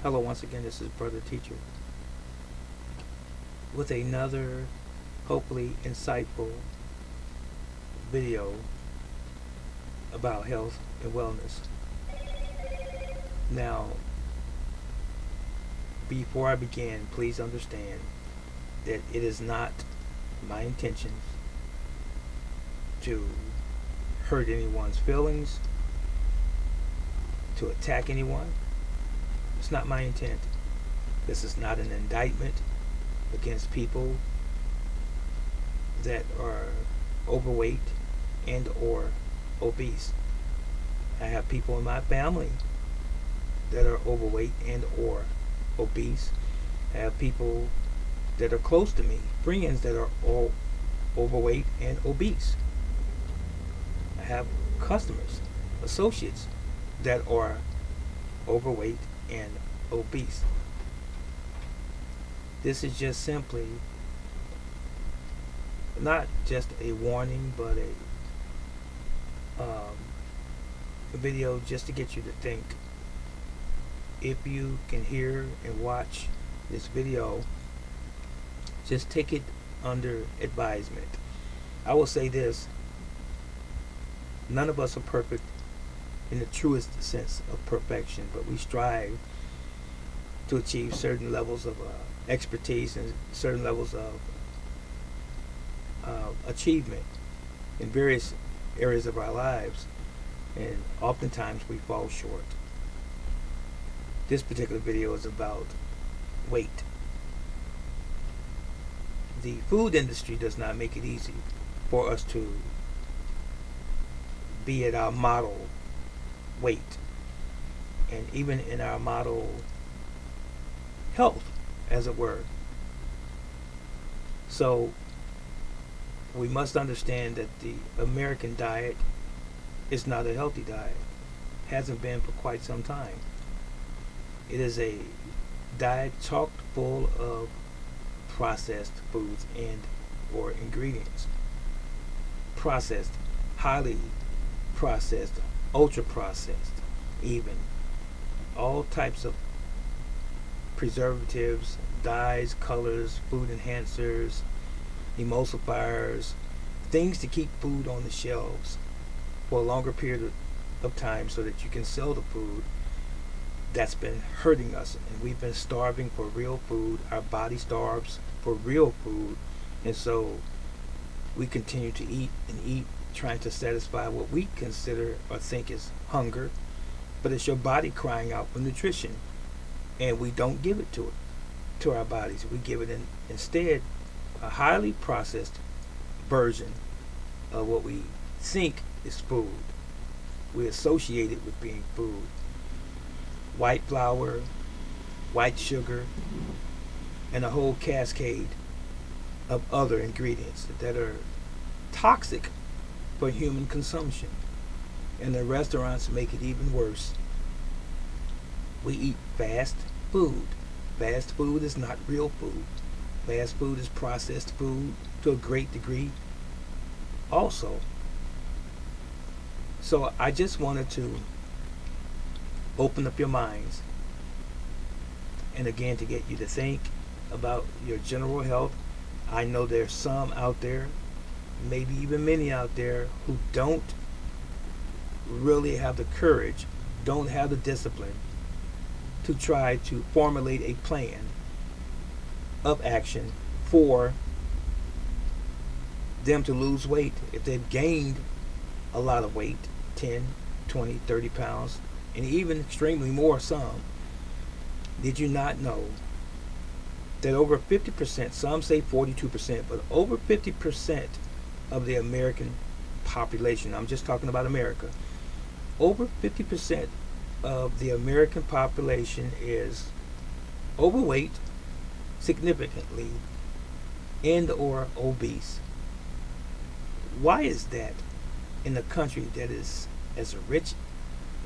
Hello, once again, this is Brother Teacher with another hopefully insightful video about health and wellness. Now, before I begin, please understand that it is not my intentions to hurt anyone's feelings, to attack anyone. It's not my intent. This is not an indictment against people that are overweight and or obese. I have people in my family that are overweight and or obese. I have people that are close to me, friends that are all overweight and obese. I have customers, associates that are overweight and obese. This is just simply not just a warning, but a video just to get you to think. If you can hear and watch this video, just take it under advisement. I will say this: none of us are perfect in the truest sense of perfection, but we strive to achieve certain levels of expertise and certain levels of achievement in various areas of our lives, and oftentimes we fall short. This particular video is about weight. The food industry does not make it easy for us to be at our model weight, and even in our model health, as it were. So we must understand that the American diet is not a healthy diet. Hasn't been for quite some time. It is a diet chock full of processed foods and or ingredients. Processed, highly processed, ultra processed, even all types of preservatives, dyes, colors, food enhancers, emulsifiers, things to keep food on the shelves for a longer period of time so that you can sell the food. That's been hurting us, and we've been starving for real food. Our body starves for real food, and so we continue to eat and eat, trying to satisfy what we consider or think is hunger, but it's your body crying out for nutrition, and we don't give it to our bodies. We give it instead a highly processed version of what we think is food. We associate it with being food. White flour, white sugar, and a whole cascade of other ingredients that are toxic for human consumption. And the restaurants make it even worse. We eat fast food. Fast food is not real food. Fast food is processed food to a great degree also. So I just wanted to open up your minds, and again to get you to think about your general health. I know there's some out there, maybe even many out there, who don't really have the courage, don't have the discipline to try to formulate a plan of action for them to lose weight. If they've gained a lot of weight, 10, 20, 30 pounds, and even extremely more some, did you not know that over 50%, some say 42%, but over 50% of the American population, I'm just talking about America, over 50% of the American population is overweight significantly and or obese. Why is that in a country that is as rich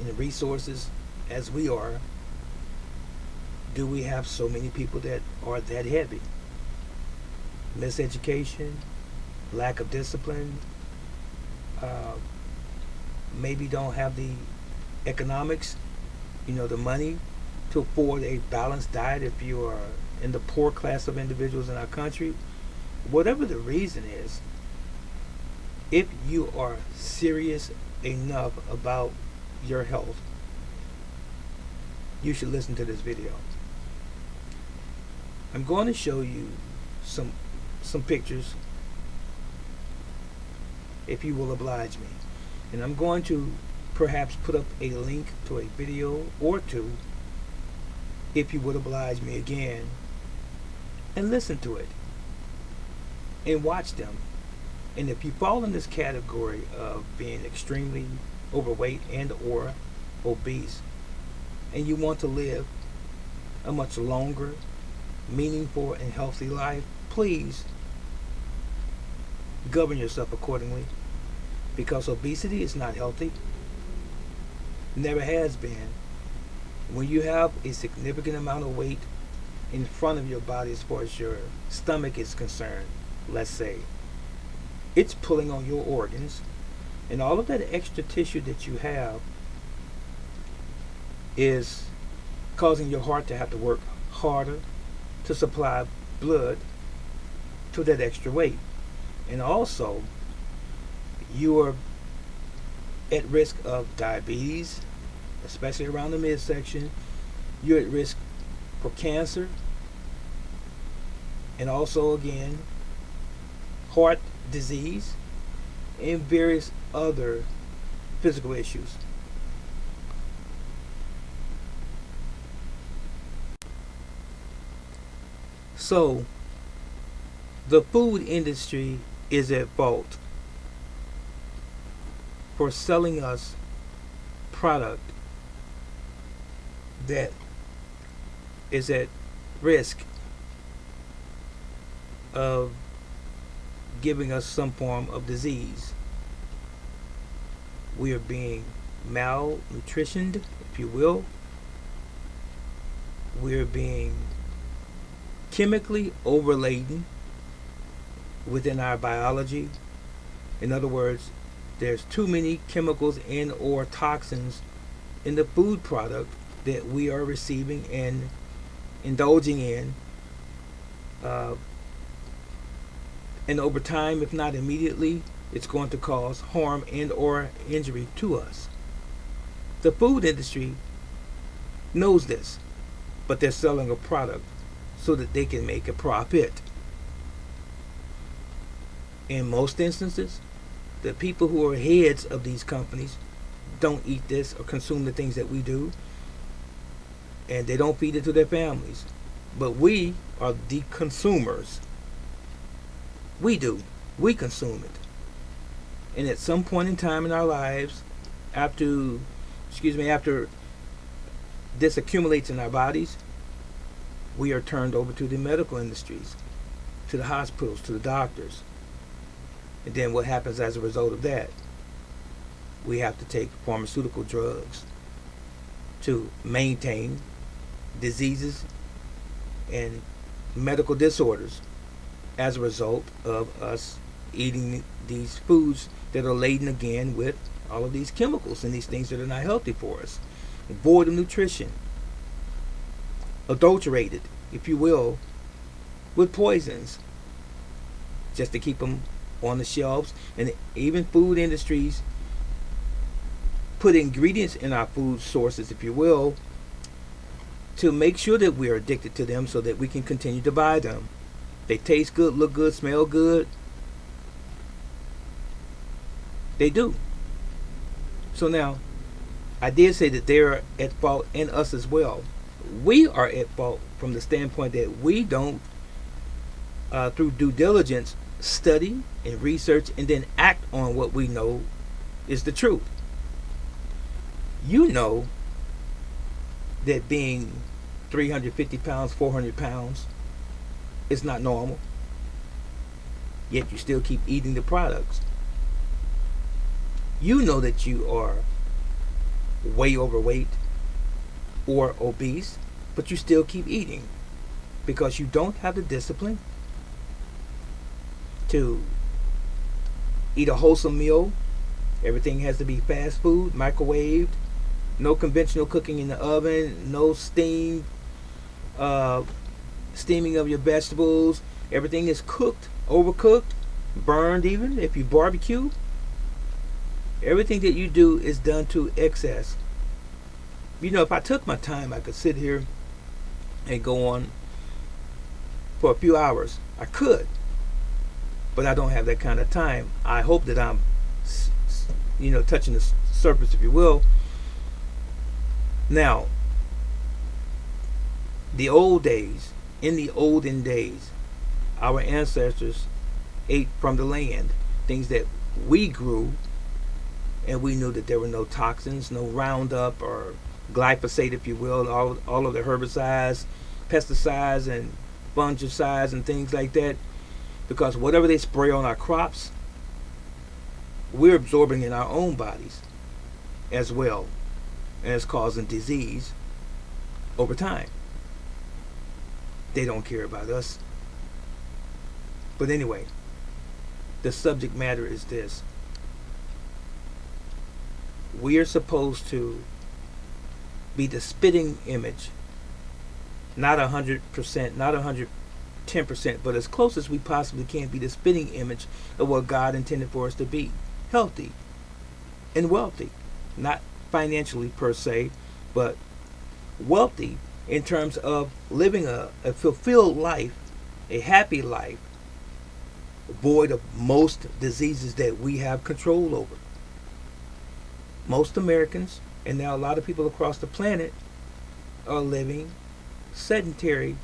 in resources as we are? Do we have so many people that are that heavy? Miseducation, lack of discipline, maybe don't have the economics, the money to afford a balanced diet if you are in the poor class of individuals in our country. Whatever the reason is, if you are serious enough about your health, you should listen to this video. I'm going to show you some pictures, if you will oblige me. And I'm going to perhaps put up a link to a video or two, if you would oblige me again, and listen to it and watch them. And if you fall in this category of being extremely overweight and or obese, and you want to live a much longer, meaningful, and healthy life, please govern yourself accordingly, because obesity is not healthy. Never has been. When you have a significant amount of weight in front of your body, as far as your stomach is concerned, let's say, it's pulling on your organs, and all of that extra tissue that you have is causing your heart to have to work harder to supply blood to that extra weight. And also, you are at risk of diabetes, especially around the midsection. You're at risk for cancer, and also, again, heart disease and various other physical issues. So, the food industry is at fault for selling us product that is at risk of giving us some form of disease. We are being malnutritioned, if you will. We are being chemically overladen within our biology. In other words, there's too many chemicals and or toxins in the food product that we are receiving and indulging in, and over time, if not immediately, it's going to cause harm and or injury to us. The food industry knows this, but they're selling a product so that they can make a profit. In most instances, the people who are heads of these companies don't eat this or consume the things that we do, and they don't feed it to their families. But we are the consumers. We do. We consume it. And at some point in time in our lives, after this accumulates in our bodies, we are turned over to the medical industries, to the hospitals, to the doctors. And then what happens as a result of that? We have to take pharmaceutical drugs to maintain diseases and medical disorders as a result of us eating these foods that are laden again with all of these chemicals and these things that are not healthy for us, void of nutrition, adulterated, if you will, with poisons, just to keep them on the shelves. And even food industries put ingredients in our food sources, if you will, to make sure that we're addicted to them so that we can continue to buy them. They taste good, look good, smell good. They do. So now, I did say that they're at fault, and us as well. We are at fault from the standpoint that we don't, through due diligence, study and research and then act on what we know is the truth. You know that being 350 pounds, 400 pounds is not normal, yet you still keep eating the products. You know that you are way overweight or obese, but you still keep eating because you don't have the discipline to eat a wholesome meal. Everything has to be fast food, microwaved, No conventional cooking in the oven. No steaming of your vegetables. Everything is cooked, overcooked, burned even if you barbecue. Everything that you do is done to excess. You know, if I took my time, I could sit here and go on for a few hours. I could, but I don't have that kind of time. I hope that I'm, touching the surface, if you will. Now, the old days, in the olden days, our ancestors ate from the land, things that we grew, and we knew that there were no toxins, no Roundup or glyphosate, if you will, all of the herbicides, pesticides, and fungicides and things like that. Because whatever they spray on our crops, we're absorbing in our own bodies as well, and it's causing disease over time. They don't care about us. But anyway, the subject matter is this. We are supposed to be the spitting image, not 100%, not 110%, but as close as we possibly can be the spitting image of what God intended for us to be. Healthy and wealthy. Not financially per se, but wealthy in terms of living a fulfilled life, a happy life, void of most diseases that we have control over. Most Americans, and now a lot of people across the planet, are living sedentary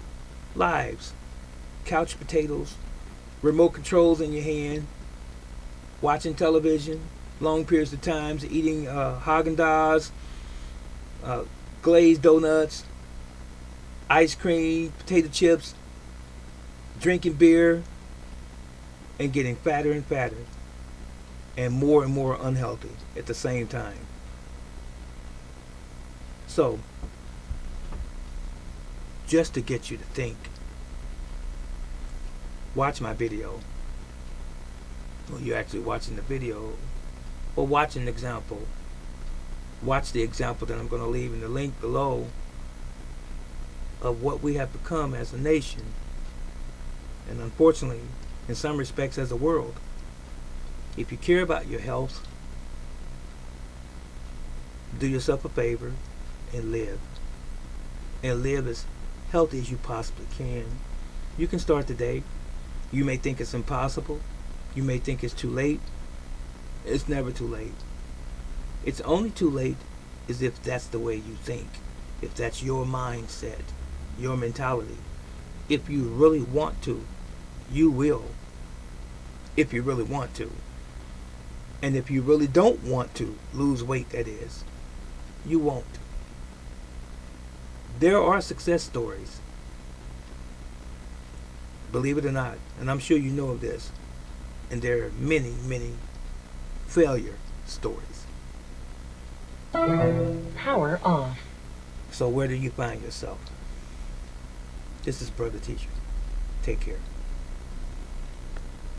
lives. Couch potatoes, remote controls in your hand, watching television, long periods of times, eating Haagen-Dazs, glazed donuts, ice cream, potato chips, drinking beer, and getting fatter and fatter and more unhealthy at the same time. So, just to get you to think, watch my video. Well, you're actually watching the video, or watch an example. Watch the example that I'm going to leave in the link below of what we have become as a nation, and unfortunately, in some respects, as a world. If you care about your health, do yourself a favor and live. And live as healthy as you possibly can. You can start today. You may think it's impossible. You may think it's too late. It's never too late. It's only too late is if that's the way you think. If that's your mindset, your mentality. If you really want to, you will. If you really want to. And if you really don't want to lose weight, that is, you won't. There are success stories. Believe it or not, and I'm sure you know of this. And there are many failure stories. Power off. So where do you find yourself? This is Brother Teacher. Take care.